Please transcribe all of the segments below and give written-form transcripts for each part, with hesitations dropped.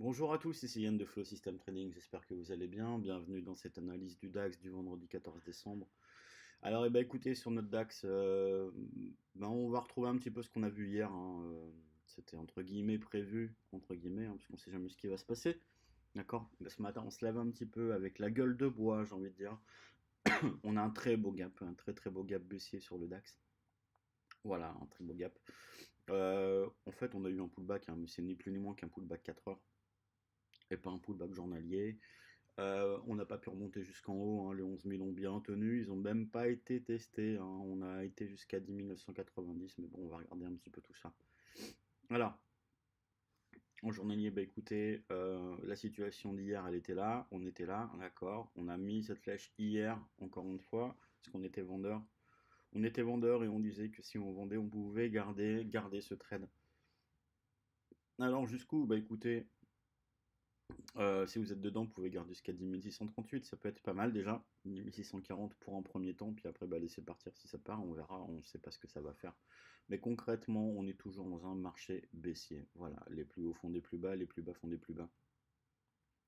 Bonjour à tous, ici Yann de Flow System Trading, j'espère que vous allez bien. Bienvenue dans cette analyse du DAX du vendredi 14 décembre. Alors, écoutez, sur notre DAX, on va retrouver un petit peu ce qu'on a vu hier, hein. C'était entre guillemets prévu, entre guillemets, hein, parce qu'on sait jamais ce qui va se passer. D'accord? Ce matin, on se lève un petit peu avec la gueule de bois, j'ai envie de dire. On a un très beau gap, un très très beau gap baissier sur le DAX. Voilà, un très beau gap. En fait, on a eu un pullback, hein, mais c'est ni plus ni moins qu'un pullback 4 heures et pas un pullback journalier. On n'a pas pu remonter jusqu'en haut, hein, les 11 000 ont bien tenu, ils n'ont même pas été testés, hein. On a été jusqu'à 10 990, mais bon, on va regarder un petit peu tout ça. Alors, en journalier, écoutez, la situation d'hier, elle était là, on était là, d'accord, on a mis cette flèche hier, encore une fois, parce qu'on était vendeur. On était vendeur et on disait que si on vendait, on pouvait garder ce trade. Alors jusqu'où? Écoutez, si vous êtes dedans, vous pouvez garder jusqu'à 10 638, ça peut être pas mal déjà. 10 640 pour un premier temps, puis après laisser partir si ça part, on verra, on ne sait pas ce que ça va faire. Mais concrètement, on est toujours dans un marché baissier. Voilà, les plus hauts font des plus bas, les plus bas font des plus bas.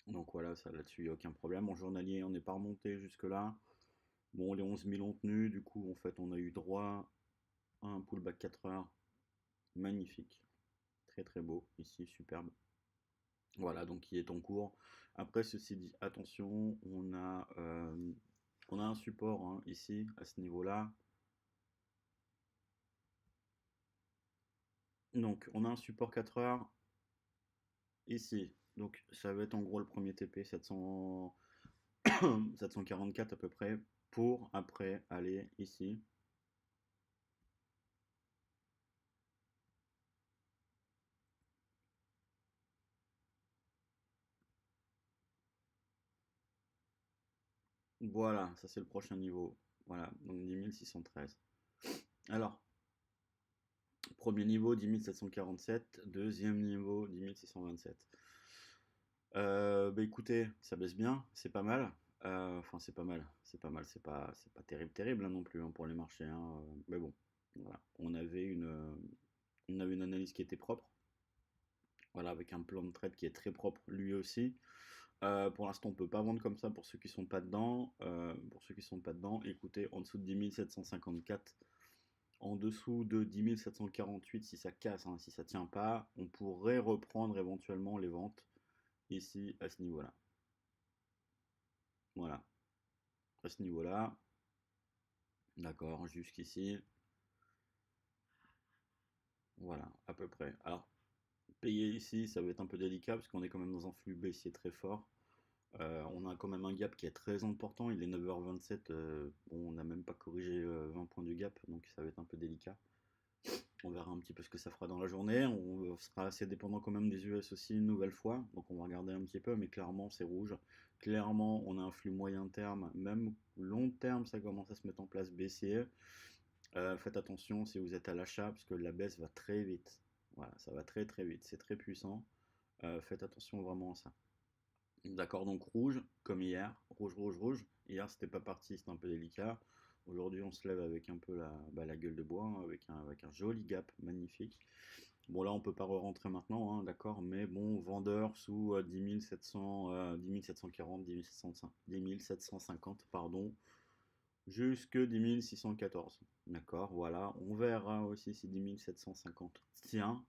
Donc voilà, ça là-dessus, il n'y a aucun problème. En journalier, on n'est pas remonté jusque-là. Bon, les 11 000 ont tenu, du coup, en fait, on a eu droit à un pullback 4 heures. Magnifique. Très très beau, ici, superbe. Voilà, donc qui est en cours. Après, ceci dit, attention, on a un support, hein, ici, à ce niveau-là. Donc, on a un support 4 heures ici. Donc, ça va être en gros le premier TP 700, 744 à peu près, pour après aller ici. Voilà, ça c'est le prochain niveau. Voilà, donc 10 613. Alors, premier niveau 10 747, deuxième niveau 10 627. Écoutez, ça baisse bien, c'est pas mal. Enfin, c'est pas mal, c'est pas mal, c'est pas terrible, terrible, hein, non plus, hein, pour les marchés, hein. Mais bon, voilà, on avait une analyse qui était propre, voilà, avec un plan de trade qui est très propre lui aussi. Pour l'instant, on peut pas vendre comme ça pour ceux qui sont pas dedans. Pour ceux qui sont pas dedans, écoutez, en dessous de 10 754, en dessous de 10 748, si ça casse, hein, si ça tient pas, on pourrait reprendre éventuellement les ventes ici à ce niveau-là. Voilà, à ce niveau-là, d'accord, jusqu'ici, voilà, à peu près. Alors, payer ici, ça va être un peu délicat parce qu'on est quand même dans un flux baissier très fort. On a quand même un gap qui est très important, il est 9h27, bon, on n'a même pas corrigé 20 points du gap, donc ça va être un peu délicat. On verra un petit peu ce que ça fera dans la journée. On sera assez dépendant quand même des US aussi une nouvelle fois, donc on va regarder un petit peu, mais clairement c'est rouge. Clairement, on a un flux moyen terme, même long terme, ça commence à se mettre en place baissier. Faites attention si vous êtes à l'achat, parce que la baisse va très vite. Voilà, ça va très très vite, c'est très puissant. Faites attention vraiment à ça. D'accord, donc rouge, comme hier, rouge, rouge, rouge. Hier, c'était pas parti, c'était un peu délicat. Aujourd'hui, on se lève avec un peu la gueule de bois, hein, avec un joli gap, magnifique. Bon, là, on peut pas re-rentrer maintenant, hein, d'accord, mais bon, vendeur sous 10 700, 10 740, 10 750, 10 750, pardon, jusque 10 614. D'accord, voilà. On verra aussi si 10 750 tient.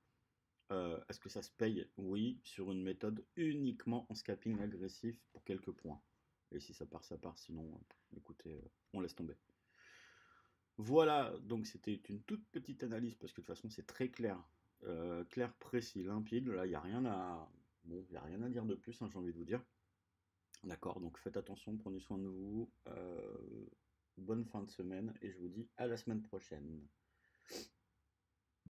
Est-ce que ça se paye? Oui, sur une méthode uniquement en scalping agressif pour quelques points. Et si ça part, ça part. Sinon, écoutez, on laisse tomber. Voilà, donc c'était une toute petite analyse parce que de toute façon c'est très clair, clair, précis, limpide. Là, il n'y a rien à, bon, y a rien à dire de plus, hein, j'ai envie de vous dire. D'accord, donc faites attention, prenez soin de vous. Bonne fin de semaine et je vous dis à la semaine prochaine.